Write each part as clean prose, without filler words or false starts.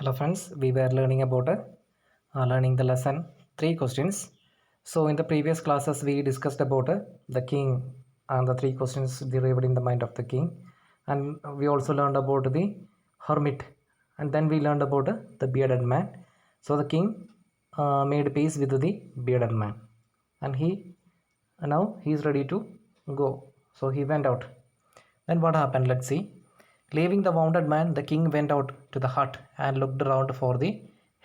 Hello friends, we were learning about learning the lesson 3 questions. So in the previous classes we discussed about the king and the 3 questions derived in the mind of the king, and we also learned about the hermit, and then we learned about the bearded man. So the king made peace with the bearded man, and he is ready to go. So he went out. Then what happened? Let's see. Leaving the wounded man, the king went out to the hut and looked around for the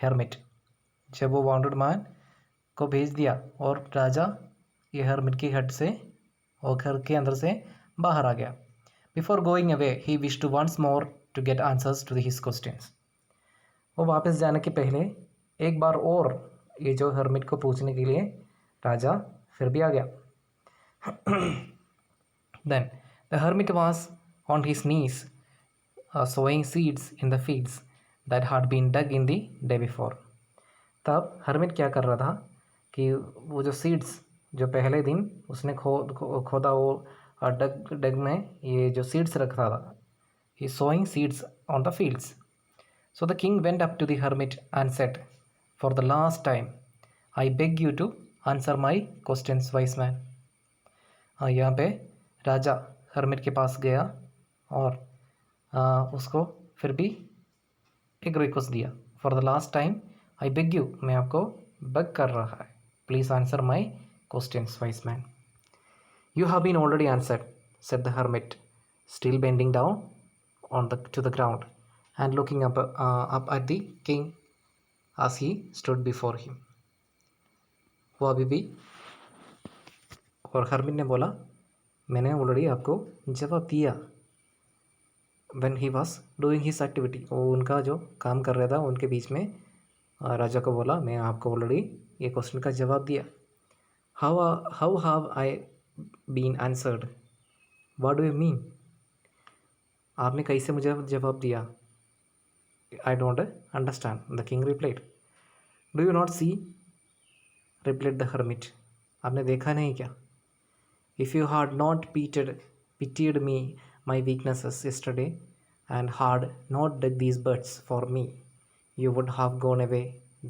hermit. जब वो bounded man को भेज दिया और राजा ये hermit की हट से और घर के अंदर से बाहर आ गया. Before going away he wish to once more to get answers to his questions. वो वापस जाने के पहले एक बार और ये जो हर्मिट को पूछने के लिए राजा फिर भी आ गया. Then the hermit was on his knees sowing seeds in the fields that had been dug in the day before. तब हर्मिट क्या कर रहा था कि वो जो सीड्स जो पहले दिन उसने खोदा वो डग डग में ये जो सीड्स रखा था, ही sowing seeds on the fields. So the king went up to the hermit and said, for the last time, I beg you to answer my questions, wise man. यहाँ पे राजा हर्मिट के पास गया और उसको फिर भी एक रिक्वेस्ट दिया. For the last time I beg you, मैं आपको बग कर रहा है, please answer my questions, wise man. You have been already answered, said the hermit, still bending down on the to the ground and looking up at the king as he stood before him. वो अभी भी, और hermit ने बोला मैंने already आपको जवाब दिया. when he was doing his activity, वो उनका जो काम कर रहा था उनके बीच में राजा को बोला मैं आपको ऑलरेडी ये क्वेश्चन का जवाब दिया. How have I been answered, what do you mean, आपने कैसे मुझे जवाब दिया. I don't understand, the king replied. Do you not see, replied the hermit, आपने देखा नहीं क्या. If you had not pitied me my weaknesses yesterday and had not dug these birds for me, you would have gone away.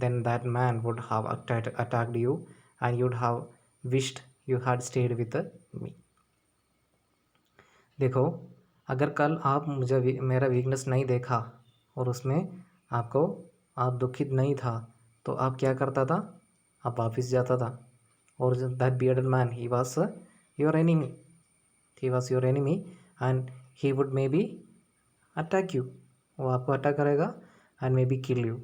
Then that man would have attacked you and you'd have wished you had stayed with me. देखो, अगर कल आप मुझे मेरा weakness नहीं देखा और उसमें आपको आप दुखित नहीं था तो आप क्या करता था, आप वापस जाता था. और that bearded man, he was your enemy, he was your enemy and he would maybe attack you, वो आपको अटैक करेगा and maybe kill you,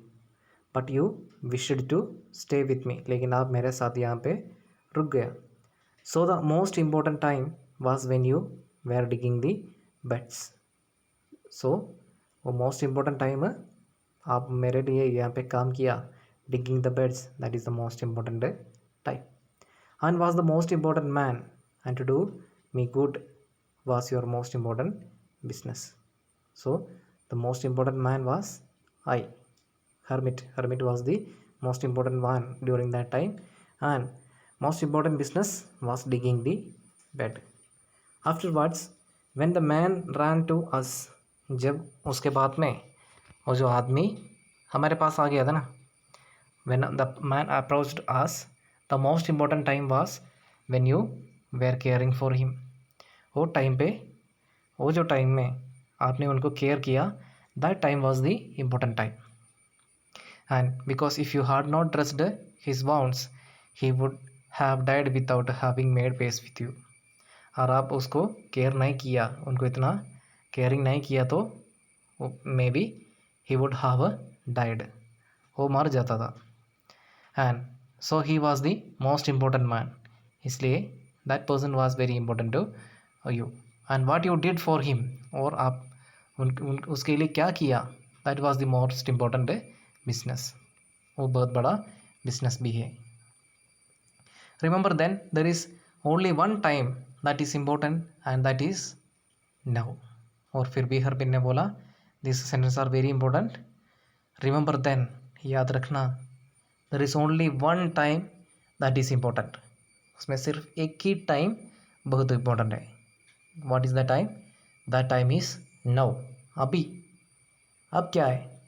but you wished to stay with me, लेकिन आप मेरे साथ यहाँ पे रुक गया. So the most important time was when you were digging the beds. So वो most important time है, आप मेरे लिए यहाँ पे काम किया, digging the beds, that is the most important time, and was the most important man, and to do me good was your most important business. So the most important man was I, hermit. Hermit was the most important one during that time, and most important business was digging the bed. Afterwards, when the man ran to us, जब उसके बाद में वो जो आदमी हमारे पास आ गया था ना, when the man approached us, the most important time was when you were caring for him. वो टाइम पे, वो जो टाइम में आपने उनको केयर किया, that time was the important time. And because if you had not dressed his wounds he would have died without having made peace with you. और आप उसको केयर नहीं किया, उनको इतना केयरिंग नहीं किया तो maybe he would have died, वो मर जाता था. And so he was the most important man, इसलिए that person was very important to you. And what you did for him, और आप उसके लिए क्या किया, that was the most important business, वो बहुत बड़ा बिजनेस भी है. Remember then there is only one time that is important and that is now. और फिर भी हर ने बोला this sentence are very important. Remember then, याद रखना, there is only one time that is important, उसमें सिर्फ एक ही टाइम बहुत इम्पोर्टेंट है. What is the time, that time is now, अभी. अब क्या है,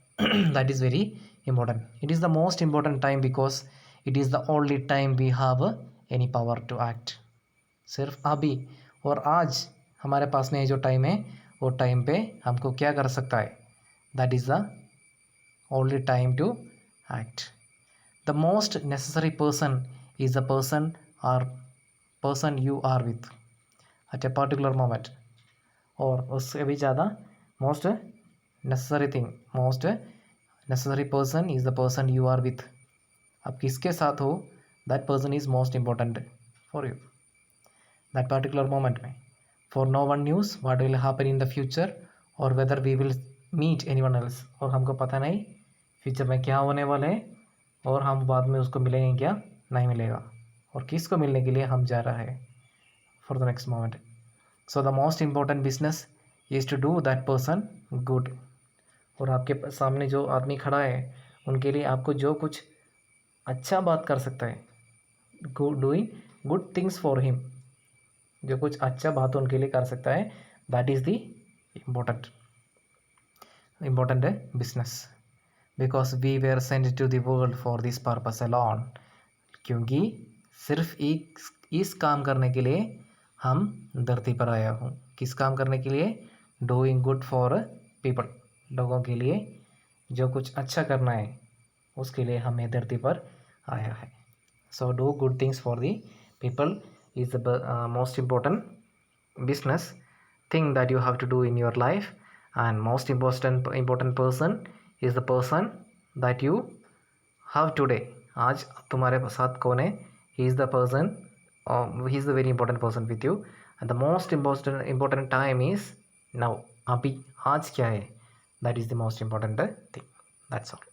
that is very important. It is the most important time because it is the only time we have any power to act. सिर्फ अभी और आज हमारे पास में ये जो टाइम है वो टाइम पे हमको क्या कर सकता है, that is the only time to act. The most necessary person is the person और person you are with at a particular moment. और उससे भी ज़्यादा most necessary thing, most necessary person is the person you are with. आप किसके साथ हो, that person is most important for you that particular moment में. For no one knows what will happen in the future और whether we will meet anyone else. और हमको पता नहीं फ्यूचर में क्या होने वाला है और हम बाद में उसको मिलेंगे क्या नहीं मिलेगा, और किसको मिलने के लिए हम जा रहा है for the next moment. So the most important business is to do that person good. और आपके सामने जो आदमी खड़ा है उनके लिए आपको जो कुछ अच्छा बात कर सकता है, doing good things for him, जो कुछ अच्छा बात उनके लिए कर सकता है, that is the important business. Because we were sent to the world for this purpose alone. क्योंकि सिर्फ एक इस काम करने के लिए हम धरती पर आया हूँ. किस काम करने के लिए, डूइंग गुड फॉर पीपल, लोगों के लिए जो कुछ अच्छा करना है उसके लिए हमें धरती पर आया है. So do good things for the people is the most important business thing that you have to do in your life. And most important person is the person that you have today. आज तुम्हारे साथ कौन है, he is the person, he is the very important person with you. And the most important time is now. अभी आज क्या है, that is the most important thing. That's all.